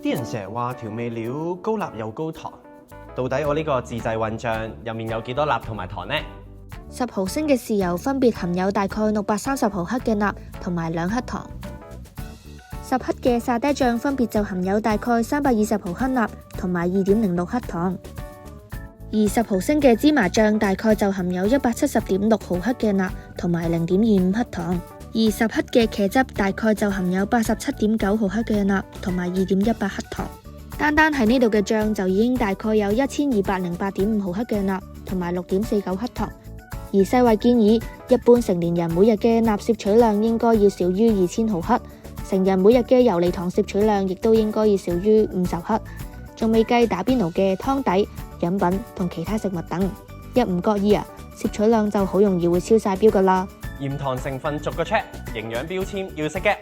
啲人成日話調味料高鈉又高糖，到底我呢個自製混醬入面有幾多鈉同埋糖呢？10毫升嘅豉油分別含有大概630毫克嘅鈉同埋2克糖。10克嘅沙爹醬分別就含有大概320毫克鈉同埋2.06克糖。而10毫升嘅芝麻醬大概就含有170.6毫克嘅鈉同埋0.25克糖。而10克嘅茄汁大概就含有87.9毫克嘅鈉同埋2.18克糖。單單喺呢度嘅醬就已經大概有1208.5毫克嘅鈉同埋6.49克糖。而世衛建議一般成年人每日嘅鈉攝取量應該要少於2000毫克，成人每日嘅游離糖攝取量亦都應該要少於50克，仲未計打邊爐嘅湯底、飲品同其他食物等。一唔覺意攝取量就好容易會超晒標噶啦。鹽糖成分逐個 check， 營養標籤要識嘅。